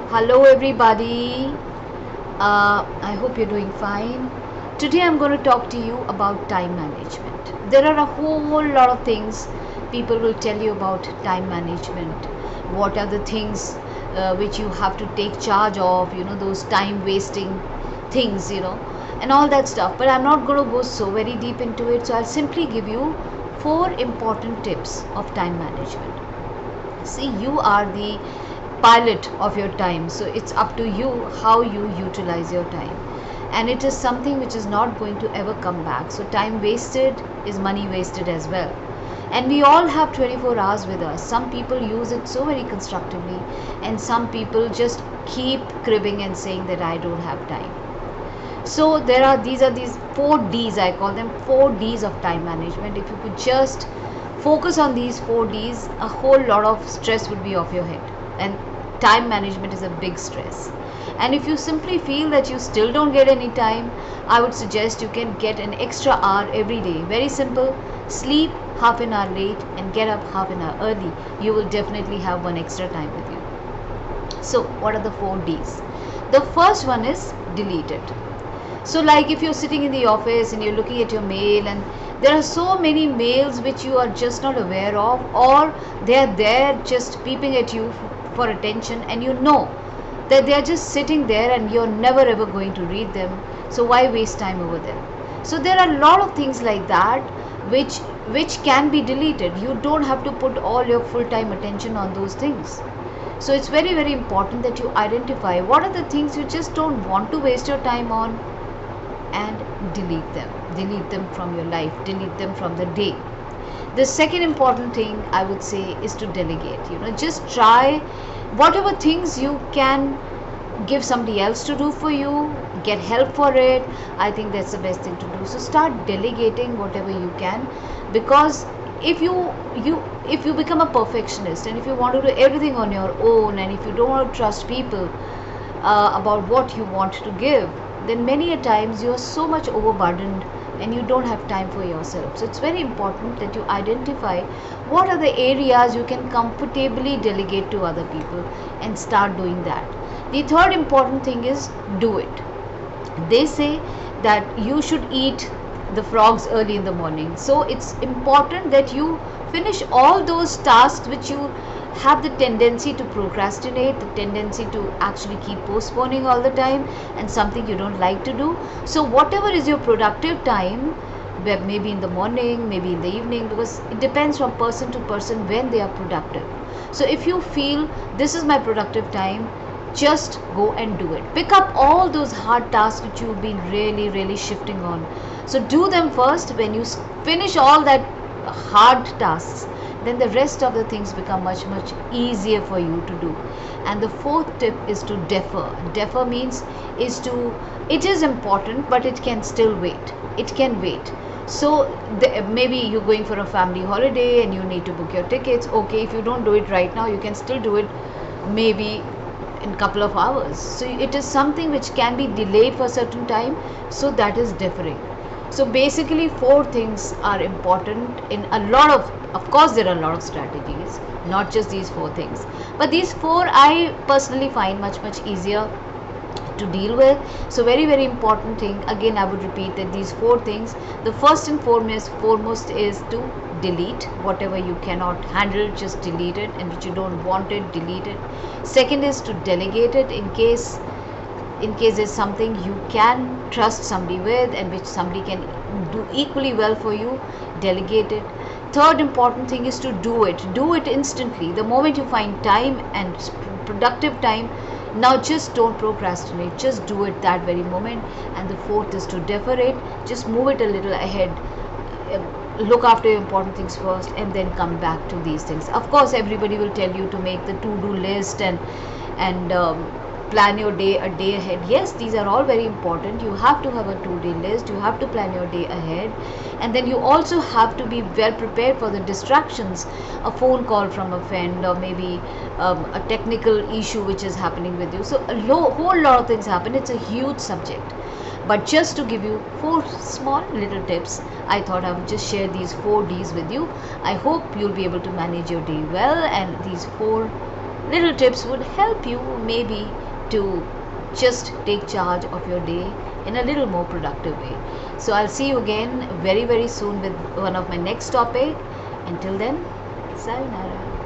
Hello, everybody. I hope you're doing fine. Today, I'm going to talk to you about time management. There are a whole lot of things people will tell you about time management. What are the things which you have to take charge of, those time wasting things, and all that stuff. But I'm not going to go so very deep into it. So, I'll simply give you 4 important tips of time management. See, you are the pilot of your time, so it's up to you how you utilize your time, and it is something which is not going to ever come back. So time wasted is money wasted as well, and we all have 24 hours with us. Some people use it so very constructively, and some people just keep cribbing and saying that I don't have time. So these 4 D's, I call them 4 D's of time management. If you could just focus on these 4 D's, a whole lot of stress would be off your head. And time management is a big stress. And if you simply feel that you still don't get any time, I would suggest you can get an extra hour every day. Very simple. Sleep half an hour late and get up half an hour early. You will definitely have one extra time with you. So what are the 4 D's? The first one is delete it. So like if you're sitting in the office and you're looking at your mail, and there are so many mails which you are just not aware of, or they're there just peeping at you for attention, and you know that they're just sitting there and you're never ever going to read them. So why waste time over them? So there are a lot of things like that which can be deleted. You don't have to put all your full-time attention on those things. So it's very, very important that you identify what are the things you just don't want to waste your time on, and delete them from your life, delete them from the day. The second important thing I would say is to delegate. Just try whatever things you can give somebody else to do for you, get help for it. I think that's the best thing to do. So start delegating whatever you can, because if you become a perfectionist, and if you want to do everything on your own, and if you don't want to trust people about what you want to give, then many a times you are so much overburdened and you don't have time for yourself. So it's very important that you identify what are the areas you can comfortably delegate to other people and start doing that. The third important thing is do it. They say that you should eat the frogs early in the morning. So it's important that you finish all those tasks which you have the tendency to procrastinate, the tendency to actually keep postponing all the time, and something you don't like to do. So whatever is your productive time, maybe in the morning, maybe in the evening, because it depends from person to person when they are productive. So if you feel this is my productive time, just go and do it. Pick up all those hard tasks which you've been really shifting on. So do them first. When you finish all that hard tasks, then the rest of the things become much easier for you to do. And the fourth tip is to defer. Defer means it is important, but it can still wait. It can wait. So maybe you're going for a family holiday and you need to book your tickets. Okay, if you don't do it right now, you can still do it maybe in couple of hours. So it is something which can be delayed for a certain time. So that is deferring. So basically 4 things are important in a lot of course there are a lot of strategies, not just these 4 things, but these 4 I personally find much easier to deal with. So very important thing, again I would repeat that these 4 things, the first and foremost is to delete whatever you cannot handle. Just delete it, and which you don't want it, delete it. Second is to delegate it in case there's something you can trust somebody with and which somebody can do equally well for you, delegate it. Third important thing is to do it instantly, the moment you find time and productive time. Now just don't procrastinate, just do it that very moment. And the fourth is to defer it, just move it a little ahead. Look after your important things first and then come back to these things. Of course everybody will tell you to make the to-do list and plan your day a day ahead. Yes, these are all very important. You have to have a 2-day list, you have to plan your day ahead, and then you also have to be well prepared for the distractions, a phone call from a friend, or maybe a technical issue which is happening with you. So a whole lot of things happen. It's a huge subject, but just to give you 4 small little tips, I thought I would just share these 4 Ds with you. I hope you'll be able to manage your day well, and these 4 little tips would help you maybe to just take charge of your day in a little more productive way. So I'll see you again very soon with one of my next topic. Until then, sayonara.